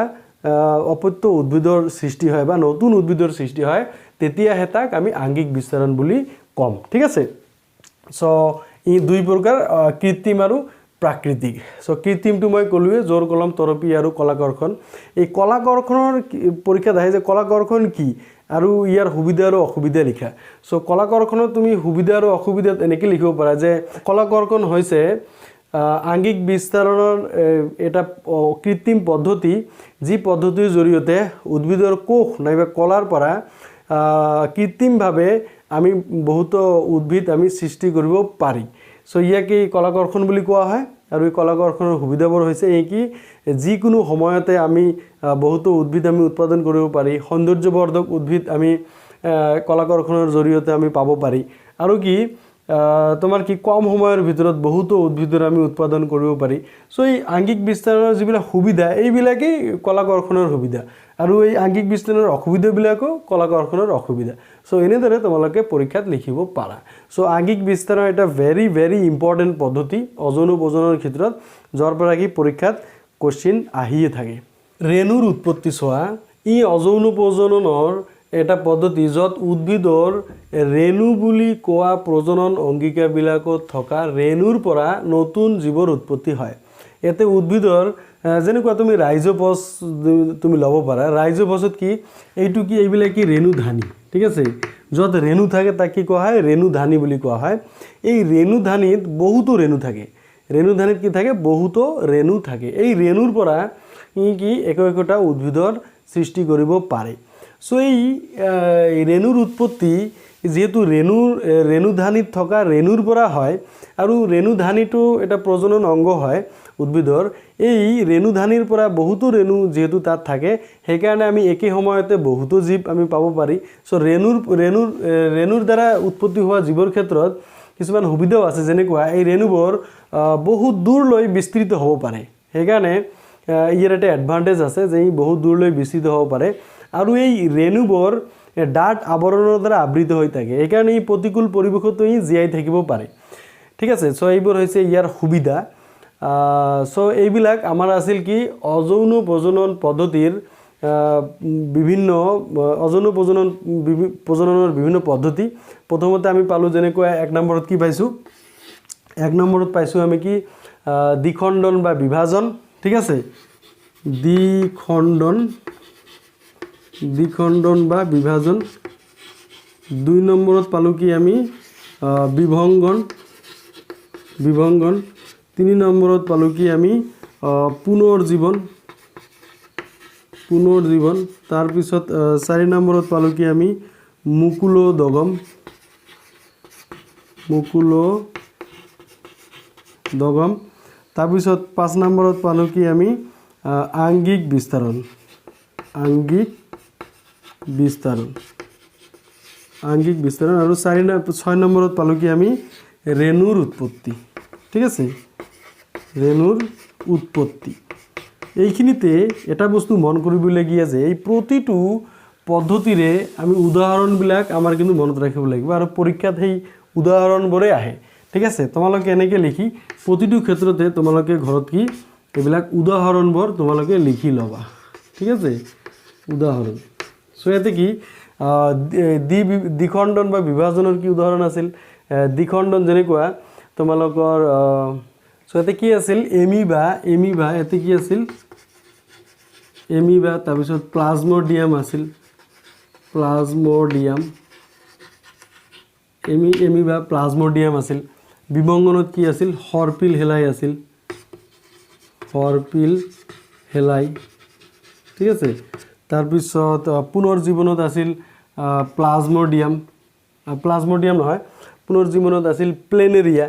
অপত্য উদ্ভিদৰ সৃষ্টি হয় বা নতুন উদ্ভিদৰ সৃষ্টি হয় তেতিয়াহে তাক আমি আংগিক বিস্তাৰণ বুলি কম ঠিক আছে সো এই দুই প্ৰকাৰ কৃত্ৰিম আৰু প্ৰাকৃতিক সো কৃত্ৰিমটো মই কলোৱে জোৰ কলম তৰপী আৰু কলাকৰ্ষণ এই কলাকৰ্ষণৰ পৰীক্ষাত আহে যে কলাকৰ্ষণ কি আৰু ইয়াৰ সুবিধা আৰু অসুবিধা লিখা সো কলাকৰ্ষণত তুমি সুবিধা আৰু অসুবিধা এনেকৈ লিখিব পাৰা যে কলাকৰ্ষণ হৈছে আংগিক বিস্তাৰণৰ এটা কৃত্ৰিম পদ্ধতি যি পদ্ধতিৰ জৰিয়তে উদ্ভিদৰ কোষ নাইবা কলাৰ পৰা কৃত্ৰিমভাৱে আমি বহুত উদ্ভিদ আমি সৃষ্টি কৰিব পাৰি সো ইয়াকে কলাকৰ্ষণ বুলি কোৱা হয় আৰু এই কলাকৰ্ষণৰ সুবিধাবোৰ হৈছে এই কি যিকোনো সময়তে আমি বহুতো উদ্ভিদ আমি উৎপাদন কৰিব পাৰি সৌন্দৰ্যবৰ্ধক উদ্ভিদ আমি কলাকৰ্ষণৰ জৰিয়তে আমি পাব পাৰি আৰু কি তোমাৰ কি কম সময়ৰ ভিতৰত বহুতো উদ্ভিদৰ আমি উৎপাদন কৰিব পাৰি সো এই আংগিক বিস্তাৰণৰ যিবিলাক সুবিধা এইবিলাকেই কলাকৰ্ষণৰ সুবিধা আৰু এই আংগিক বিস্তাৰণৰ অসুবিধাবিলাকো কলাকৰ্ষণৰ অসুবিধা সো এনেদৰে তোমালোকে পৰীক্ষাত লিখিব পাৰা সো আংগিক বিস্তাৰৰ এটা ভেৰি ভেৰি ইম্পৰ্টেণ্ট পদ্ধতি অজন উপজনৰ ক্ষেত্ৰত যাৰ পৰা কি পৰীক্ষাত কোশ্চিন আহিয়ে থাকে ৰেণুৰ উৎপত্তি চোৱা ই অযৌন প্ৰজননৰ এটা পদ্ধতি য'ত উদ্ভিদৰ ৰেণু বুলি কোৱা প্ৰজনন অংগিকাবিলাকত থকা ৰেণুৰ পৰা নতুন জীৱৰ উৎপত্তি হয় এতে উদ্ভিদৰ যেনেকুৱা তুমি ৰাইজোপছ তুমি ল'ব পাৰা ৰাইজোপছত কি এইটো কি এইবিলাক কি ৰেণুধানী ঠিক আছে য'ত ৰেণু থাকে তাক কি কোৱা হয় ৰেণুধানী বুলি কোৱা হয় এই ৰেণুধানীত বহুতো ৰেণু থাকে ৰেণুধানীত কি থাকে বহুতো ৰেণু থাকে এই ৰেণুৰ পৰা কি একোটা উদ্ভিদৰ সৃষ্টি কৰিব পাৰে সো এই ৰেণুৰ উৎপত্তি যেহেতু ৰেণুধানীত থকা ৰেণুৰ পৰা হয় আৰু ৰেণুধানীটো এটা প্ৰজনন অংগ হয় উদ্ভিদৰ এই ৰেণুধানীৰ পৰা বহুতো ৰেণু যেহেতু তাত থাকে সেইকাৰণে আমি একে সময়তে বহুতো জীৱ আমি পাব পাৰি সো ৰেণুৰ দ্বাৰা উৎপত্তি হোৱা জীৱৰ ক্ষেত্ৰত কিছুমান সুবিধাও আছে যেনেকুৱা এই ৰেণুবোৰ বহুত দূৰলৈ বিস্তৃত হ'ব পাৰে সেইকাৰণে ইয়াৰ এটা এডভান্টেজ আছে যে ই বহুত দূৰলৈ বিস্তৃত হ'ব পাৰে আৰু এই ৰেণুবোৰ ডাঠ আৱৰণৰ দ্বাৰা আবৃত হৈ থাকে সেইকাৰণে ই প্ৰতিকূল পৰিৱেশতো ই জীয়াই থাকিব পাৰে ঠিক আছে সো এইবোৰ হৈছে ইয়াৰ সুবিধা সো এইবিলাক আমাৰ আছিল কি অযৌন প্ৰজনন পদ্ধতিৰ বিভিন্ন অযৌন প্ৰজননৰ বিভিন্ন পদ্ধতি প্ৰথমতে আমি পালোঁ যেনেকৈ এক নম্বৰত কি পাইছোঁ এক নম্বৰত পাইছোঁ আমি কি দ্বিখণ্ডন বা বিভাজন ঠিক আছে দ্বিখণ্ডন বা বিভাজন দুই নম্বৰত পালোঁ কি আমি বিভংগন তিনি নম্বৰত পালোঁ কি আমি পুনৰ্জীৱন তাৰপিছত চাৰি নম্বৰত পালোঁ কি আমি মুকুলোদগম তাৰপিছত পাঁচ নম্বৰত পালোঁ কি আমি আংগিক বিস্তাৰণ আৰু ছয় নম্বৰত পালোঁ কি আমি ৰেণুৰ উৎপত্তি ঠিক আছে ৰেণুৰ উৎপত্তি এইখিনিতে এটা বস্তু মন কৰিবলগীয়া যে এই প্ৰতিটো পদ্ধতিৰে আমি উদাহৰণবিলাক আমাৰ কিন্তু মনত ৰাখিব লাগিব আৰু পৰীক্ষাত সেই উদাহৰণবোৰে আহে ঠিক আছে তোমালোকে এনেকৈ লিখি প্ৰতিটো ক্ষেত্ৰতে তোমালোকে ঘৰত কি এইবিলাক উদাহৰণবোৰ তোমালোকে লিখি ল'বা ঠিক আছে উদাহৰণ সো ইয়াতে কি দ্বিখণ্ডন বা বিভাজনৰ কি উদাহৰণ আছিল দ্বিখণ্ডন যেনেকুৱা তোমালোকৰ সো ইয়াতে কি আছিল এমিবা ইয়াতে কি আছিল এমিবা তাৰপিছত প্লাজমোডিয়াম আছিল এমিবা প্লাজমোডিয়াম আছিল বিভংগনত কি আছিল হৰপিল হেলাই ঠিক আছে তাৰপিছত পুনৰ্জীৱনত আছিল প্লাজমোডিয়াম নহয় পুনৰ্জীৱনত আছিল প্লেনেৰিয়া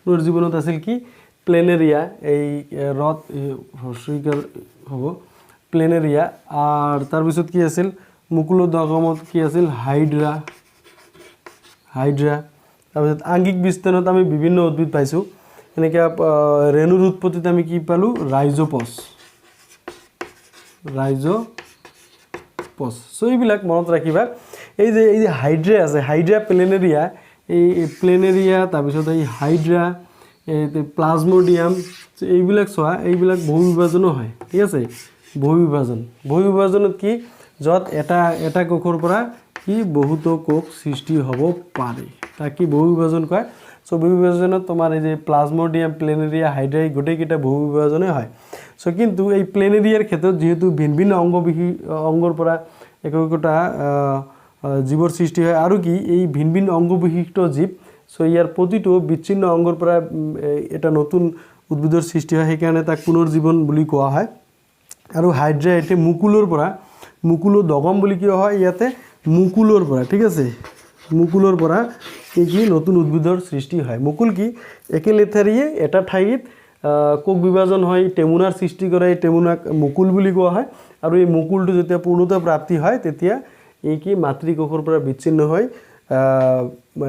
পুনৰ্জীৱনত আছিল কি প্লেনেৰিয়া এই ৰথ হস্ৰিকাৰ হ'ব প্লেনেৰিয়া আৰু তাৰপিছত কি আছিল মুকুলোদগমত কি আছিল হাইড্ৰা তাৰপিছত আংগিক বিস্তাৰণত আমি বিভিন্ন উদ্ভিদ পাইছোঁ এনেকৈ ৰেণুৰ উৎপত্তিত আমি কি পালোঁ ৰাইজোপছ সো এইবিলাক মনত ৰাখিবা এই যে হাইড্ৰা আছে হাইড্ৰা প্লেনেৰিয়া এই প্লেনেৰিয়া তাৰপিছত এই হাইড্ৰা এই প্লাজমোডিয়াম এইবিলাক চোৱা এইবিলাক বহু বিভাজনো হয় ঠিক আছে বহু বিভাজনত কি য'ত এটা কোষৰ পৰা কি বহুতো কোষ সৃষ্টি হ'ব পাৰে তাক কি বহু বিভাজন কয় সো বহু বিভাজনত তোমাৰ এই যে প্লাজমোডিয়াম প্লেনেৰিয়া হাইড্ৰা গোটেইকেইটা বহু বিভাজনে হয় সো কিন্তু এই প্লেনেৰিয়াৰ ক্ষেত্ৰত যেহেতু ভিন্ন ভিন্ন অংগৰ পৰা একোটা জীৱৰ সৃষ্টি হয় আৰু কি এই ভিন্ন ভিন্ন অংগ বিশিষ্ট জীৱ সো ইয়াৰ প্ৰতিটো বিচ্ছিন্ন অংগৰ পৰা এটা নতুন উদ্ভিদৰ সৃষ্টি হয় সেইকাৰণে তাক পুনৰ্জীৱন বুলি কোৱা হয় আৰু হাইড্ৰা এটি মুকুলৰ পৰা মুকুলোদগম বুলি কিয় হয় ইয়াতে মুকুলৰ পৰা ঠিক আছে মুকুলৰ পৰা কি নতুন উদ্ভিদৰ সৃষ্টি হয় মুকুল কি একে লেথাৰিয়ে এটা ঠাইত কোষ বিভাজন হয় টেমুনাৰ সৃষ্টি কৰে এই টেমুনাক মুকুল বুলি কোৱা হয় আৰু এই মুকুলটো যেতিয়া পূৰ্ণতা প্ৰাপ্তি হয় তেতিয়া এই কি মাতৃকোষৰ পৰা বিচ্ছিন্ন হয়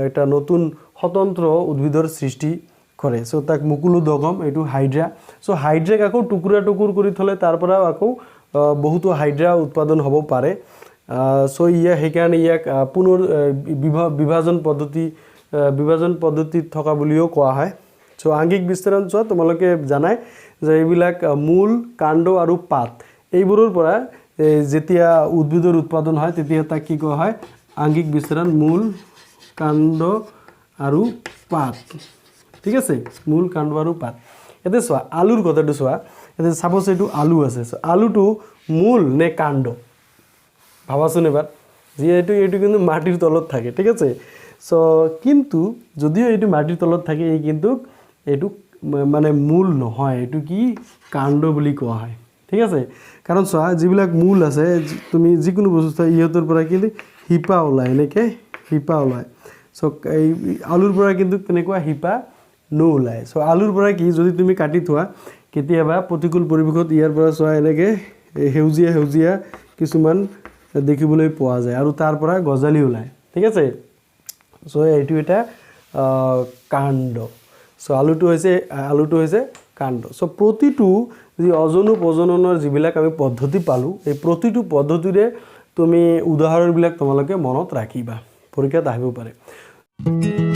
এটা নতুন স্বতন্ত্ৰ উদ্ভিদৰ সৃষ্টি কৰে সো তাক মুকুলোদগম এটো হাইড্ৰা সো হাইড্ৰাক আকৌ টুকুৰা টুকুৰ কৰি থলে তাৰ পৰা আকৌ বহুতো হাইড্ৰা উৎপাদন হ'ব পাৰে সো ইয়া হেকাৰণে ইয়াক পুনৰ বিভাজন পদ্ধতি থকা বুলিও কোৱা হয় সো আংগিক বিস্তাৰণ চোৱা তোমালোকে জানাই যে এইবিলাক মূল কাণ্ড আৰু পাত এইবোৰৰ পৰা যেতিয়া উদ্ভিদৰ উৎপাদন হয় তেতিয়া তাক কি কোৱা হয় আংগিক বিস্তাৰণ মূল কাণ্ড আৰু পাত ঠিক আছে মূল কাণ্ড আৰু পাত এতে চোৱা আলুৰ কথাটো চোৱা এতে সাপোজ এটো আলু আছে সো আলুটো মূল নে কাণ্ড ভাবাচোন এবাৰ যে এটো কিন্তু মাটিৰ তলত থাকে ঠিক আছে সো কিন্তু যদিও এটো মাটিৰ তলত থাকে এই কিন্তু এটো মানে মূল নহয় এটো কি কাণ্ড বুলি কোৱা হয় ঠিক আছে কাৰণ চোৱা যিবিলাক মূল আছে তুমি যিকোনো বস্তু ইহতৰ পৰা কি হিপা ওলাই নেকে হিপা ওলাই সো এই আলুৰ পৰা কিন্তু তেনেকুৱা হিপা নোলায় সো আলুৰ পৰা কি যদি তুমি কাটি থোৱা কেতিয়াবা প্ৰতিকূল পৰিৱেশত ইয়াৰ পৰা চোৱা এনেকে হেউজিয়া কিছুমান দেখিবলৈ পোৱা যায় আৰু তাৰ পৰা গজালি ওলায় ঠিক আছে সো এইটো এটা কাণ্ড সো আলুটো হৈছে কাণ্ড সো প্ৰতিটো যি অজনু প্ৰজননৰ যিবিলাক আমি পদ্ধতি পালো এই প্ৰতিটো পদ্ধতিৰে তুমি উদাহৰণবিলাক তোমালোকে মনত ৰাখিবা পৰীক্ষাত আহিব পাৰে